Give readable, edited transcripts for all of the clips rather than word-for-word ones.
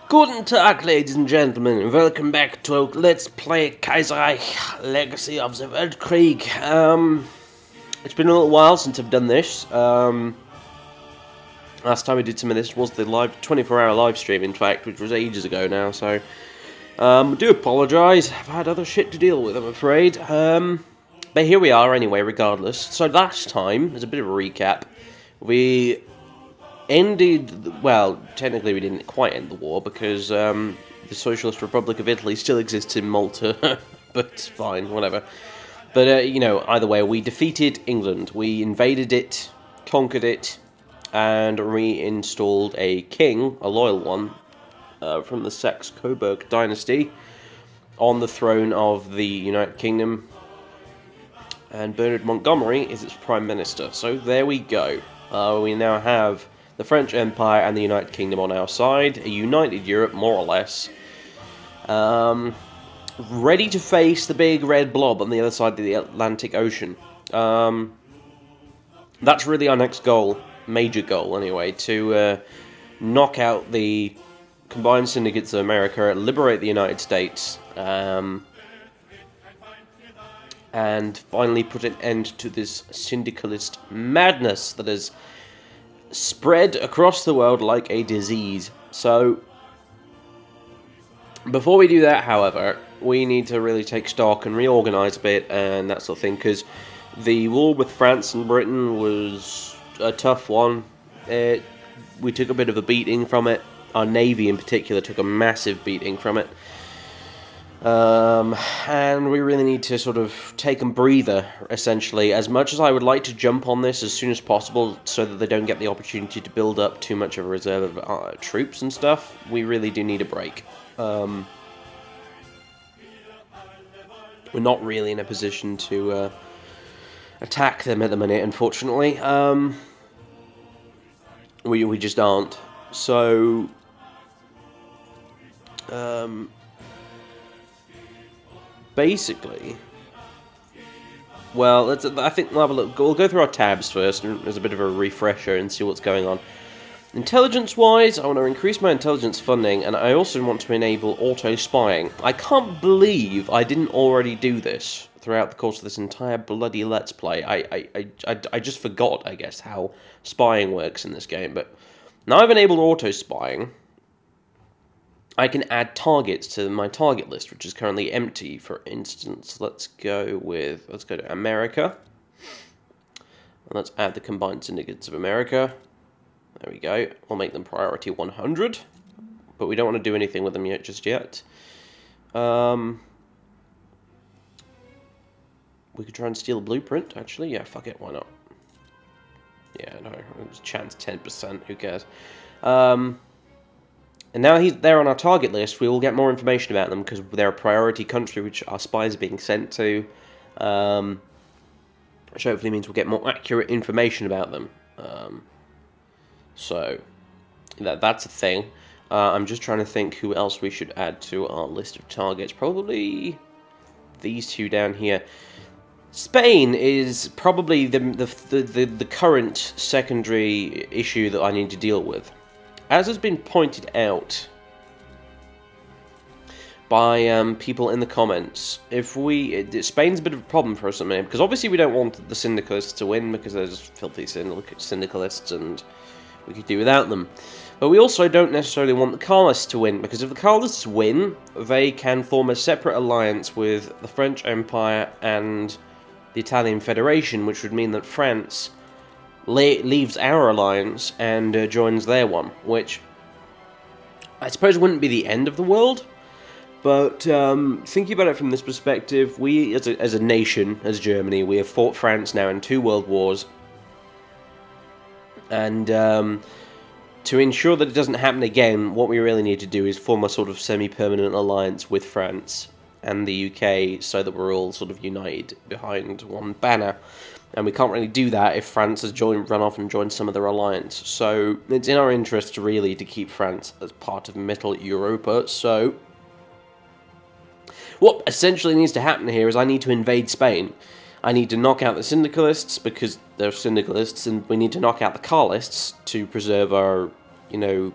Guten Tag, ladies and gentlemen, and welcome back to Let's Play Kaiserreich, Legacy of the Weltkrieg. It's been a little while since I've done this. Last time I did some of this was the live 24-hour live stream, in fact, which was ages ago now, so I do apologise. I've had other shit to deal with, I'm afraid. But here we are anyway, regardless. So last time, as a bit of a recap, we ended, well, technically we didn't quite end the war, because the Socialist Republic of Italy still exists in Malta, but it's fine, whatever. But, you know, either way, we defeated England, we invaded it, conquered it, and reinstalled a king, a loyal one, from the Saxe-Coburg dynasty, on the throne of the United Kingdom, and Bernard Montgomery is its Prime Minister. So there we go. We now have the French Empire and the United Kingdom on our side, a united Europe, more or less, ready to face the big red blob on the other side of the Atlantic Ocean. That's really our next goal, major goal anyway, to knock out the combined syndicates of America, liberate the United States, and finally put an end to this syndicalist madness that has spread across the world like a disease. So, before we do that, however, we need to really take stock and reorganize a bit and that sort of thing, because the war with France and Britain was a tough one. We took a bit of a beating from it. Our Navy in particular took a massive beating from it. And we really need to sort of take a breather, essentially. As much as I would like to jump on this as soon as possible so that they don't get the opportunity to build up too much of a reserve of troops and stuff, we really do need a break. We're not really in a position to attack them at the minute, unfortunately. We just aren't. So, basically, well, I think we'll have a look. We'll go through our tabs first, as a bit of a refresher, and see what's going on. Intelligence-wise, I want to increase my intelligence funding, and I also want to enable auto-spying. I can't believe I didn't already do this throughout the course of this entire bloody Let's Play. I just forgot, I guess, how spying works in this game, but now I've enabled auto-spying, I can add targets to my target list, which is currently empty. For instance, let's go to America. And let's add the combined syndicates of America. There we go. We'll make them priority 100. But we don't want to do anything with them just yet. We could try and steal a blueprint, actually. Yeah, fuck it, why not? Yeah, no, it's chance 10%, who cares? And now they're on our target list, we will get more information about them, because they're a priority country which our spies are being sent to, which hopefully means we'll get more accurate information about them. So, that's a thing. I'm just trying to think who else we should add to our list of targets. Probably these two down here. Spain is probably the current secondary issue that I need to deal with. As has been pointed out by people in the comments, Spain's a bit of a problem for us at the minute, because obviously we don't want the syndicalists to win, because they're just filthy syndicalists, and we could do without them. But we also don't necessarily want the Carlists to win, because if the Carlists win, they can form a separate alliance with the French Empire and the Italian Federation, which would mean that France leaves our alliance and joins their one, which I suppose wouldn't be the end of the world, but thinking about it from this perspective, we as a nation, as Germany, we have fought France now in 2 world wars, and to ensure that it doesn't happen again, what we really need to do is form a sort of semi-permanent alliance with France and the UK, so that we're all sort of united behind one banner. And we can't really do that if France has run off and joined some other alliance. So it's in our interest, really, to keep France as part of Middle Europa. So what essentially needs to happen here is I need to invade Spain. I need to knock out the syndicalists, because they're syndicalists, and we need to knock out the Carlists to preserve our, you know,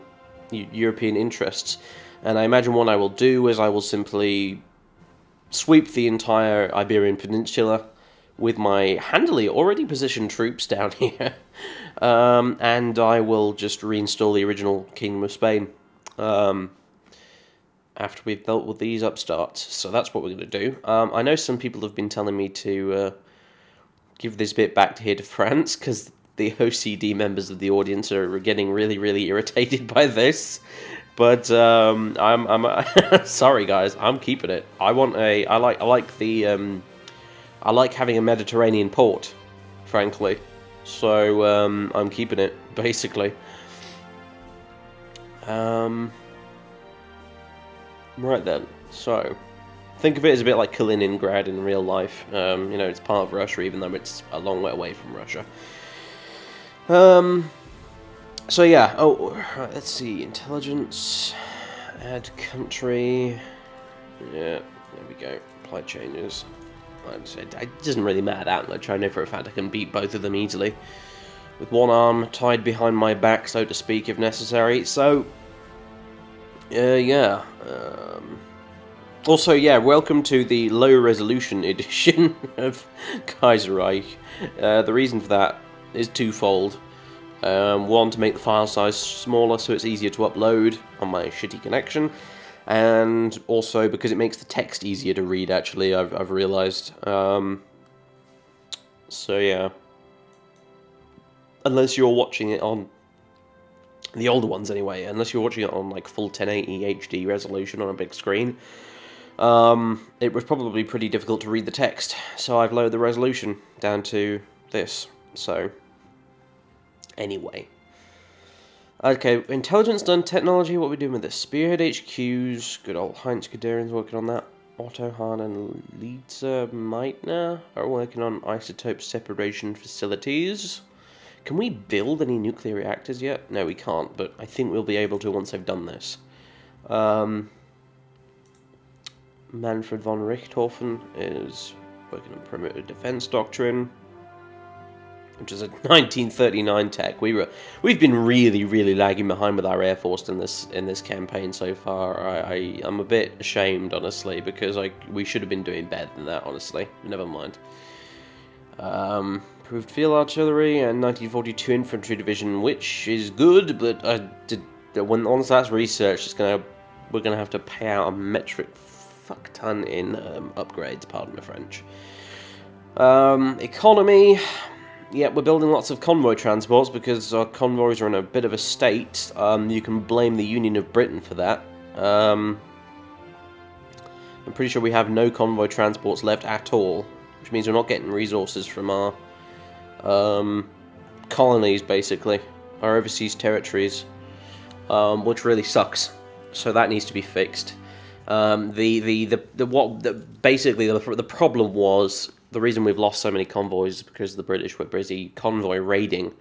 European interests. And I imagine what I will do is I will simply sweep the entire Iberian Peninsula with my handily already positioned troops down here, and I will just reinstall the original Kingdom of Spain after we've dealt with these upstarts. So that's what we're going to do. I know some people have been telling me to give this bit back here to France, because the OCD members of the audience are getting really, really irritated by this. But I'm sorry, guys. I'm keeping it. I like having a Mediterranean port, frankly. So I'm keeping it, basically. Right then. So think of it as a bit like Kaliningrad in real life. You know, it's part of Russia, even though it's a long way away from Russia. So yeah, let's see, intelligence, add country, yeah, there we go, apply changes. It doesn't really matter that much. I know for a fact I can beat both of them easily, with one arm tied behind my back, so to speak, if necessary. So, yeah. Also, yeah, welcome to the low-resolution edition of Kaiserreich. The reason for that is twofold. One, to make the file size smaller so it's easier to upload on my shitty connection, and also because it makes the text easier to read, actually, I've realised. So yeah. Unless you're watching it on the older ones anyway, unless you're watching it on like full 1080 HD resolution on a big screen, it was probably pretty difficult to read the text, so I've lowered the resolution down to this, so anyway. Okay, intelligence done, technology, what are we doing with this? Spearhead HQs, good old Heinz Guderian's working on that. Otto Hahn and Liza Meitner are working on isotope separation facilities. Can we build any nuclear reactors yet? No, we can't, but I think we'll be able to once I've done this. Manfred von Richthofen is working on perimeter defense doctrine, which is a 1939 tech. We've been really lagging behind with our air force in this campaign so far. I'm a bit ashamed, honestly, because we should have been doing better than that, honestly. Never mind. Improved field artillery and 1942 infantry division, which is good, but once that's researched, we're gonna have to pay out a metric fuck ton in upgrades. Pardon my French. Economy. Yeah, we're building lots of convoy transports because our convoys are in a bit of a state. You can blame the Union of Britain for that. I'm pretty sure we have no convoy transports left at all, which means we're not getting resources from our colonies, basically, our overseas territories, which really sucks. So that needs to be fixed. Basically the problem was, the reason we've lost so many convoys is because the British were busy convoy raiding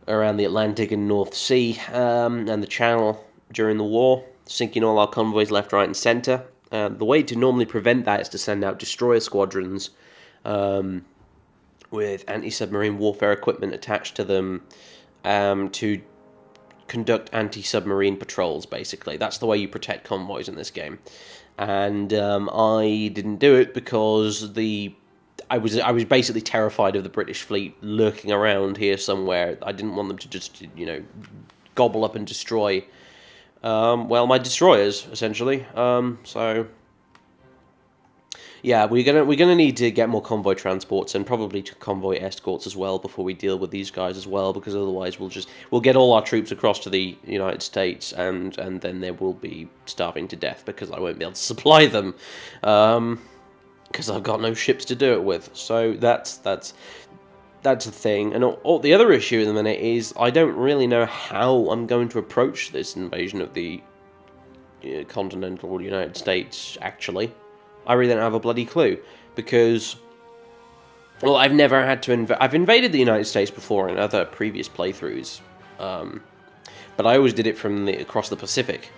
around the Atlantic and North Sea and the Channel during the war, sinking all our convoys left, right, and centre. The way to normally prevent that is to send out destroyer squadrons with anti-submarine warfare equipment attached to them to conduct anti-submarine patrols, basically. That's the way you protect convoys in this game. And I didn't do it because I was basically terrified of the British fleet lurking around here somewhere. I didn't want them to just, you know, gobble up and destroy, well, my destroyers, essentially. So yeah, we're gonna need to get more convoy transports and probably convoy escorts as well before we deal with these guys as well, because otherwise we'll get all our troops across to the United States and then they will be starving to death because I won't be able to supply them, because I've got no ships to do it with. So that's a thing. And the other issue in the minute is I don't really know how I'm going to approach this invasion of the continental United States, actually. I really don't have a bloody clue, because, well, I've never had to I've invaded the United States before in other previous playthroughs, but I always did it from across the Pacific,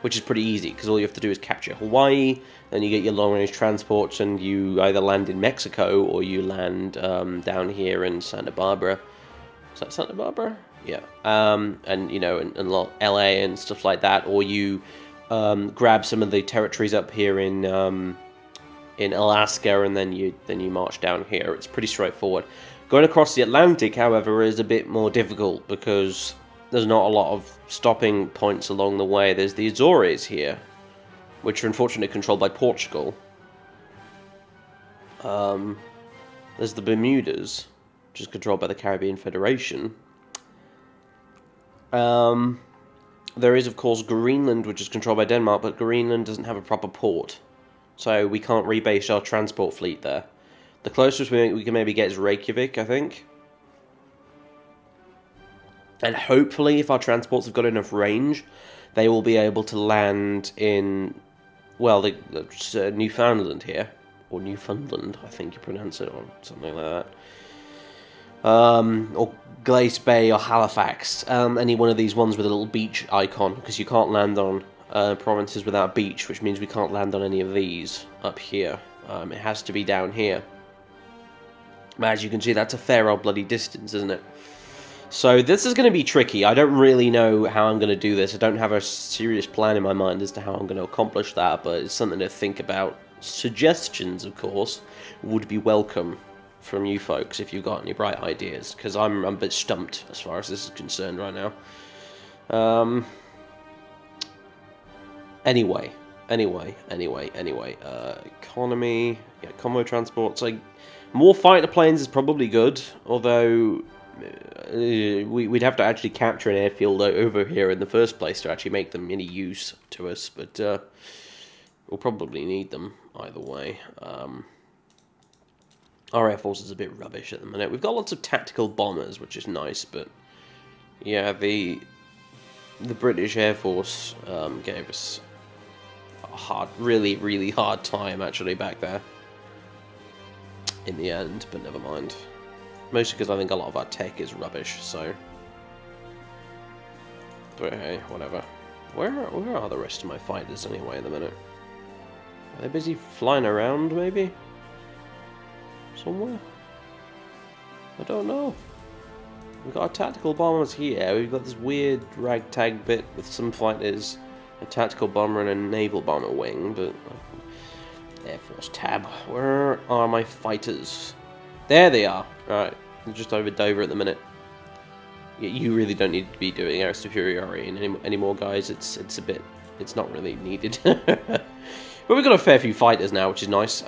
which is pretty easy, because all you have to do is capture Hawaii, then you get your long-range transports, and you either land in Mexico, or you land down here in Santa Barbara. Is that Santa Barbara? Yeah. And, you know, and LA and stuff like that, or you grab some of the territories up here in Alaska, and then you march down here. It's pretty straightforward. Going across the Atlantic, however, is a bit more difficult because there's not a lot of stopping points along the way. There's the Azores here, which are unfortunately controlled by Portugal. There's the Bermudas, which is controlled by the Caribbean Federation. There is, of course, Greenland, which is controlled by Denmark, but Greenland doesn't have a proper port, so we can't rebase our transport fleet there. The closest we can maybe get is Reykjavik, I think. And hopefully, if our transports have got enough range, they will be able to land in, well, Newfoundland here. Or Newfoundland, I think you pronounce it, or something like that. Or Glace Bay or Halifax. Any one of these ones with a little beach icon, because you can't land on provinces without beach, which means we can't land on any of these up here. It has to be down here. As you can see, that's a fair old bloody distance, isn't it? So this is going to be tricky. I don't really know how I'm going to do this. I don't have a serious plan in my mind as to how I'm going to accomplish that, but it's something to think about. Suggestions, of course, would be welcome from you folks if you've got any bright ideas, because I'm a bit stumped as far as this is concerned right now. Anyway. Economy, yeah, convoy transport. So more fighter planes is probably good, although we'd have to actually capture an airfield over here in the first place to actually make them any use to us, but we'll probably need them either way. Our Air Force is a bit rubbish at the minute. We've got lots of tactical bombers, which is nice, but yeah, the British Air Force gave us a really hard time actually back there in the end, but never mind. Mostly because I think a lot of our tech is rubbish, so. But hey, whatever. Where are the rest of my fighters anyway at the minute? Are they busy flying around, maybe? Somewhere? I don't know. We've got our tactical bombers here. We've got this weird ragtag bit with some fighters, a tactical bomber and a naval bomber wing, but Air Force tab. Where are my fighters? There they are. Alright, they're just over Dover at the minute. You really don't need to be doing air superiority anymore, guys. It's not really needed. But we've got a fair few fighters now, which is nice.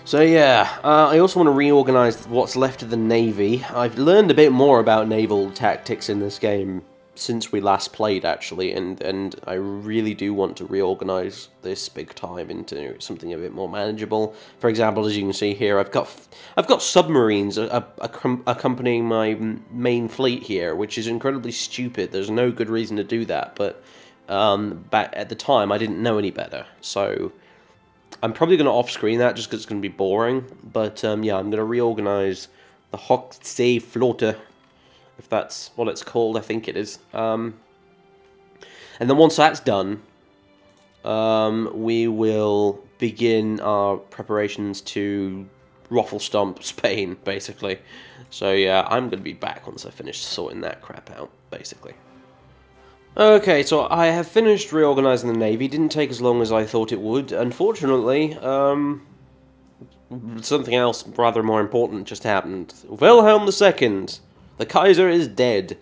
So yeah, I also want to reorganize what's left of the Navy. I've learned a bit more about naval tactics in this game since we last played, actually, and I really do want to reorganize this big time into something a bit more manageable. For example, as you can see here, I've got submarines accompanying my main fleet here, which is incredibly stupid. There's no good reason to do that, but back at the time, I didn't know any better, so I'm probably going to off-screen that just because it's going to be boring. But yeah, I'm going to reorganize the Hochseeflotte, if that's what it's called. I think it is. And then once that's done, we will begin our preparations to ruffle stomp Spain, basically. So yeah, I'm going to be back once I finish sorting that crap out, basically. Okay, so I have finished reorganizing the Navy. Didn't take as long as I thought it would. Unfortunately, something else rather more important just happened. Wilhelm II, the Kaiser, is dead.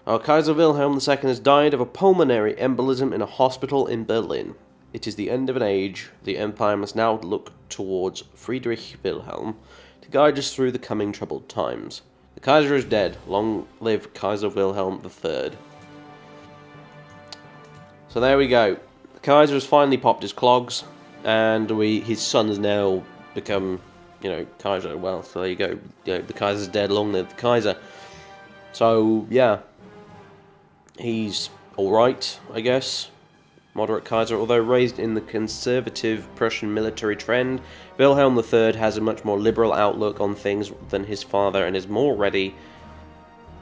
Our Kaiser Wilhelm II has died of a pulmonary embolism in a hospital in Berlin. It is the end of an age. The Empire must now look towards Friedrich Wilhelm to guide us through the coming troubled times. The Kaiser is dead. Long live Kaiser Wilhelm III. So there we go. The Kaiser has finally popped his clogs, and his son has now become, you know, Kaiser. Well, so there you go. You know, the Kaiser's dead. Long live the Kaiser. So yeah, he's all right, I guess. Moderate Kaiser, although raised in the conservative Prussian military trend, Wilhelm III has a much more liberal outlook on things than his father, and is more ready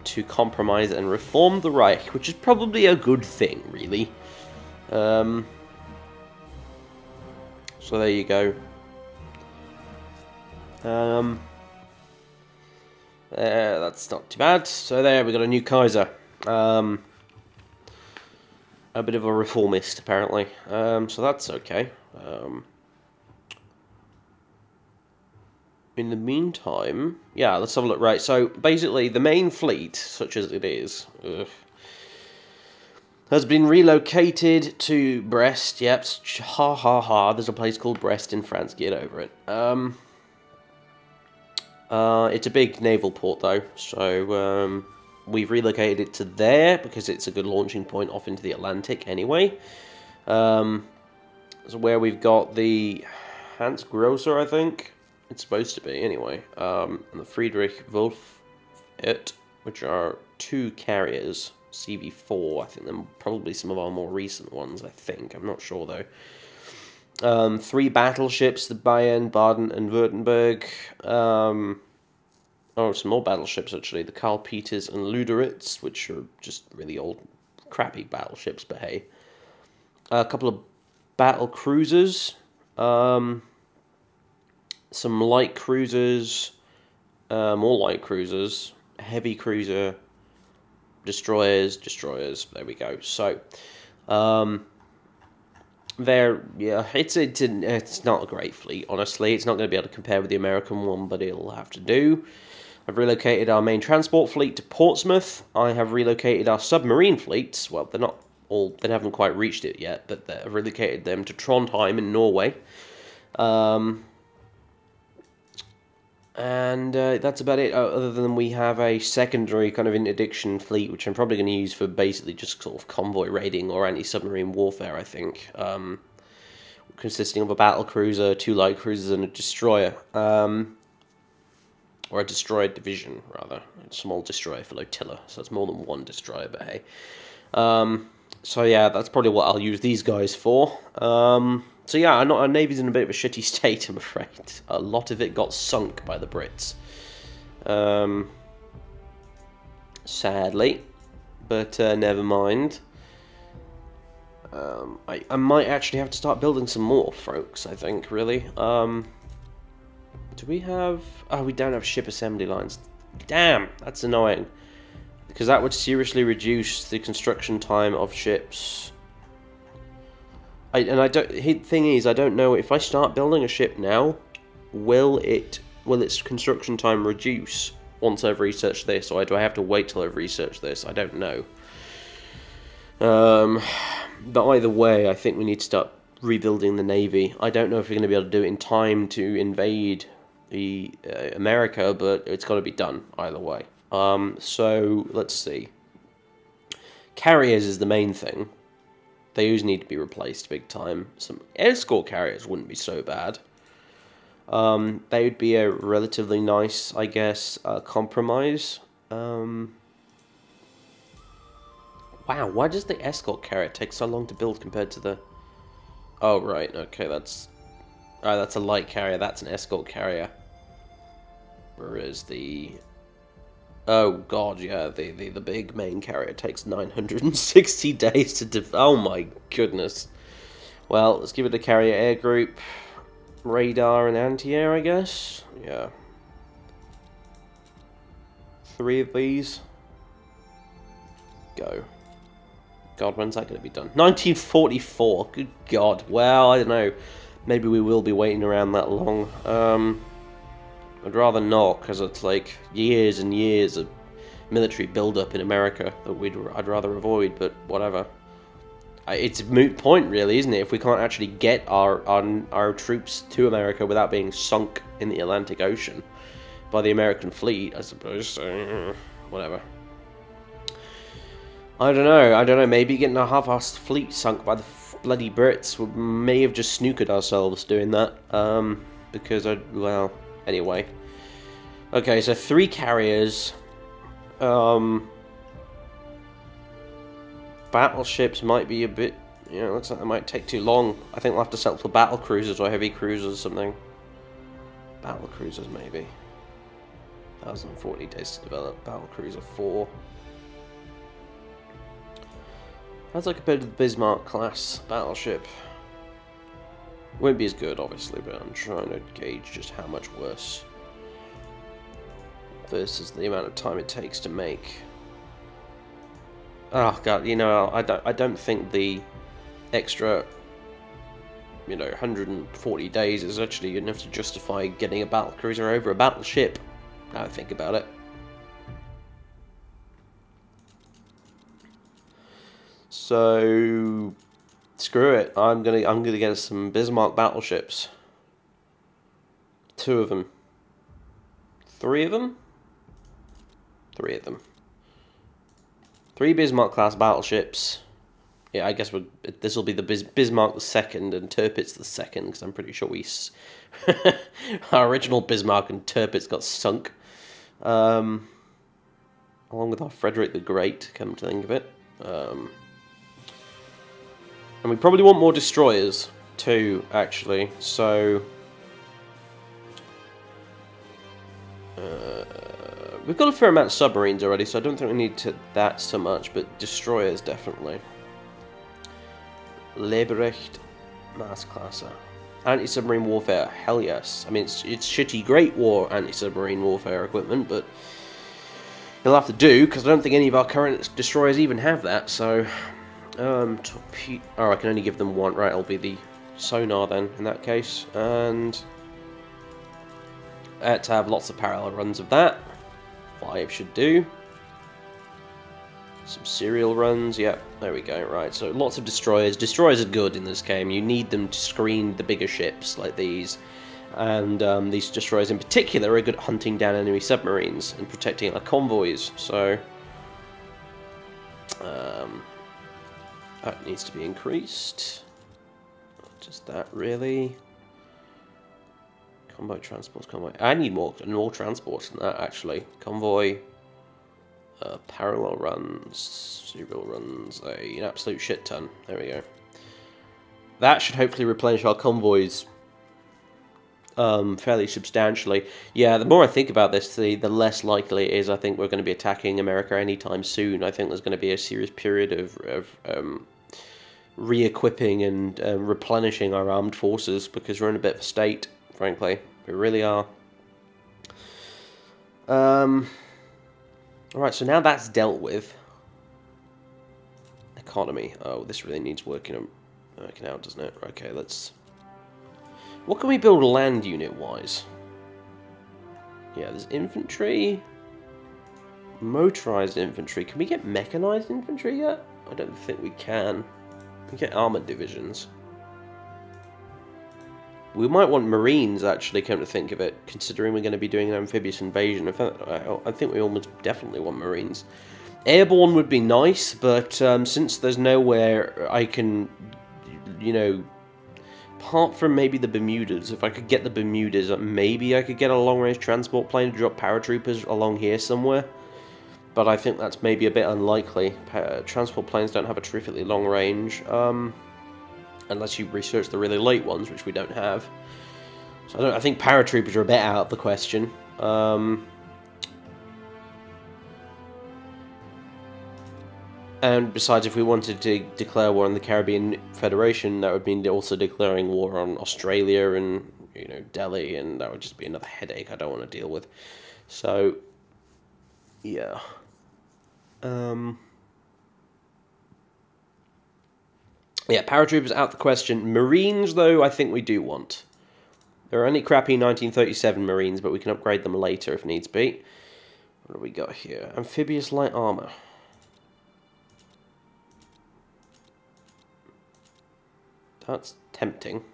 to compromise and reform the Reich, which is probably a good thing, really. So there you go. That's not too bad. So there, we got a new Kaiser. A bit of a reformist, apparently. So that's okay. In the meantime, yeah, let's have a look. Right, so basically, the main fleet, such as it is, has been relocated to Brest. Yep, ha ha ha. There's a place called Brest in France. Get over it. It's a big naval port, though, so we've relocated it to there because it's a good launching point off into the Atlantic anyway. So where we've got the Hans Grosser, I think it's supposed to be anyway, and the Friedrich Wolf, which are 2 carriers, CV4. I think they're probably some of our more recent ones. I think, I'm not sure though. 3 battleships, the Bayern, Baden, and Württemberg. Oh, some more battleships, actually. The Karl Peters and Luderitz, which are just really old, crappy battleships, but hey. A couple of battle cruisers. Some light cruisers. More light cruisers. Heavy cruiser. Destroyers. There we go. So, it's not a great fleet, honestly. It's not going to be able to compare with the American one, but it'll have to do. I've relocated our main transport fleet to Portsmouth. I have relocated our submarine fleets. Well, they haven't quite reached it yet, but I've relocated them to Trondheim in Norway. And that's about it, other than we have a secondary kind of interdiction fleet, which I'm probably going to use for basically just sort of convoy raiding or anti-submarine warfare, I think. Consisting of a battle cruiser, 2 light cruisers, and a destroyer. Or a destroyer division, rather. A small destroyer flotilla, so it's more than 1 destroyer, but hey. So yeah, that's probably what I'll use these guys for. So yeah, our Navy's in a bit of a shitty state, I'm afraid. A lot of it got sunk by the Brits. Sadly. But never mind. I might actually have to start building some more, folks, I think, really. Do we have... Oh, we don't have ship assembly lines. Damn, that's annoying. Because that would seriously reduce the construction time of ships. The thing is, I don't know, if I start building a ship now, will its construction time reduce once I've researched this, or do I have to wait till I've researched this? I don't know. But either way, I think we need to start rebuilding the Navy. I don't know if we're going to be able to do it in time to invade America, but it's got to be done either way. So let's see. Carriers is the main thing. Those need to be replaced big time. Some escort carriers wouldn't be so bad. They would be a relatively nice, I guess, compromise. Wow, why does the escort carrier take so long to build compared to the... Oh, right, okay, that's a light carrier, that's an escort carrier. Whereas the... Oh, God, yeah, the big main carrier takes 960 days to... Oh, my goodness. Well, let's give it a carrier air group. Radar and anti-air, I guess. Yeah. 3 of these. Go. God, when's that going to be done? 1944. Good God. Well, I don't know. Maybe we will be waiting around that long. I'd rather not, because it's like years and years of military build-up in America that I'd rather avoid, but whatever. It's a moot point, really, isn't it? If we can't actually get our troops to America without being sunk in the Atlantic Ocean by the American fleet, I suppose. So, whatever. I don't know. Maybe getting a half-assed fleet sunk by the bloody Brits may have just snookered ourselves doing that. Because well, anyway. Okay, so 3 carriers. Battleships might be a bit... looks like they might take too long. I think we'll have to settle for battle cruisers or heavy cruisers or something. Battle cruisers, maybe. 1,040 days to develop. Battle cruiser 4. How's that compared to the Bismarck class battleship? Won't be as good, obviously, but I'm trying to gauge just how much worse. versus the amount of time it takes to make. Oh god, you know, I don't think the extra, you know, 140 days is actually enough to justify getting a battle cruiser over a battleship. Now I think about it. So screw it. I'm gonna get some Bismarck battleships. 2 of them. 3 of them? 3 of them. 3 Bismarck-class battleships. Yeah, I guess this will be the Bismarck the second and Tirpitz the second, because I'm pretty sure our original Bismarck and Tirpitz got sunk, along with our Frederick the Great. Come to think of it, and we probably want more destroyers too, actually. So. We've got a fair amount of submarines already, so I don't think we need that so much, but destroyers definitely. Leberecht Maßklasse. Anti-submarine warfare, hell yes. I mean, it's shitty Great War anti-submarine warfare equipment, but it'll have to do, because I don't think any of our current destroyers even have that, so. Oh, I can only give them 1, right, it'll be the sonar then, in that case, and. I had to have lots of parallel runs of that. 5 should do. Some serial runs, yep, there we go, right, so lots of destroyers. Destroyers are good in this game. You need them to screen the bigger ships like these. And these destroyers in particular are good at hunting down enemy submarines and protecting our convoys, so. That needs to be increased. Just that, really. Convoy transports, convoy. I need more transports than that, actually. Convoy, parallel runs, serial runs, an absolute shit ton. There we go. That should hopefully replenish our convoys fairly substantially. Yeah, the more I think about this, the less likely it is I think we're going to be attacking America anytime soon. I think there's going to be a serious period of re-equipping and replenishing our armed forces, because we're in a bit of a state. Frankly, we really are. Alright, so now that's dealt with. Economy. Oh, this really needs working out, doesn't it? Okay, let's. What can we build land unit-wise? Yeah, there's infantry. Motorized infantry. Can we get mechanized infantry yet? I don't think we can. We get armored divisions. We might want Marines, actually, come to think of it, considering we're going to be doing an amphibious invasion. I think we almost definitely want Marines. Airborne would be nice, but since there's nowhere I can, you know, apart from maybe the Bermudas, if I could get the Bermudas, maybe I could get a long-range transport plane to drop paratroopers along here somewhere. But I think that's maybe a bit unlikely. Transport planes don't have a terrifically long range. Unless you research the really late ones, which we don't have. So I think paratroopers are a bit out of the question. And besides, if we wanted to declare war on the Caribbean Federation, that would mean also declaring war on Australia and, you know, Delhi, and that would just be another headache I don't want to deal with. So, yeah. Yeah, paratroopers out the question. Marines, though, I think we do want. There are only crappy 1937 Marines, but we can upgrade them later if needs be. What do we got here? Amphibious light armor. That's tempting.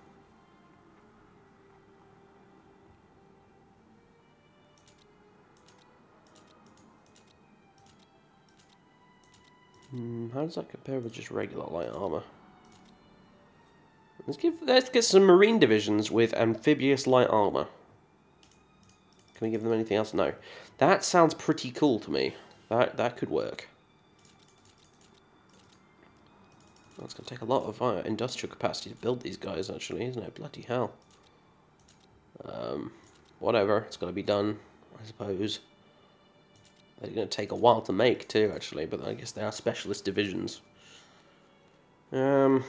How does that compare with just regular light armor? Let's get some Marine divisions with amphibious light armor. Can we give them anything else? No. That sounds pretty cool to me. That could work. That's going to take a lot of industrial capacity to build these guys, actually, isn't it? Bloody hell. Whatever. It's got to be done, I suppose. They're going to take a while to make, too, actually, but I guess they are specialist divisions. 2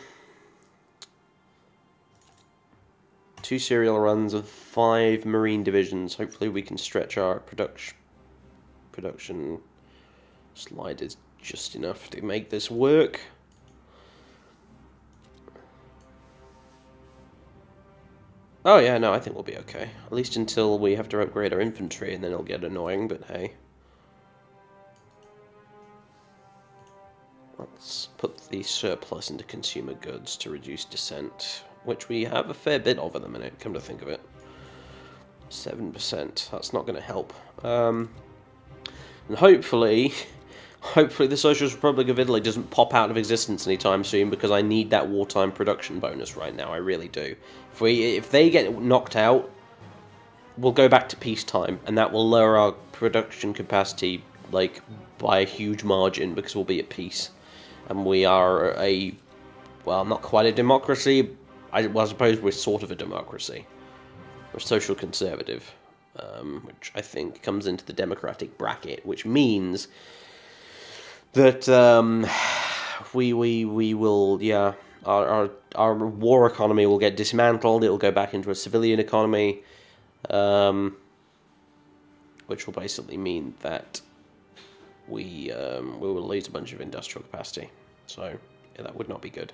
serial runs of 5 Marine divisions. Hopefully we can stretch our production. production slide is just enough to make this work. Oh yeah, no, I think we'll be okay. At least until we have to upgrade our infantry, and then it'll get annoying, but hey. Let's put the surplus into consumer goods to reduce dissent, which we have a fair bit of at the minute, come to think of it. 7%, that's not going to help. And hopefully the Socialist Republic of Italy doesn't pop out of existence anytime soon, because I need that wartime production bonus right now, I really do. If they get knocked out, we'll go back to peacetime, and that will lower our production capacity, like, by a huge margin, because we'll be at peace. And we are a, well, not quite a democracy, I suppose we're sort of a democracy. We're social conservative, which I think comes into the democratic bracket, which means that we will, yeah, our war economy will get dismantled. It'll go back into a civilian economy, which will basically mean that we will lose a bunch of industrial capacity. So yeah, that would not be good.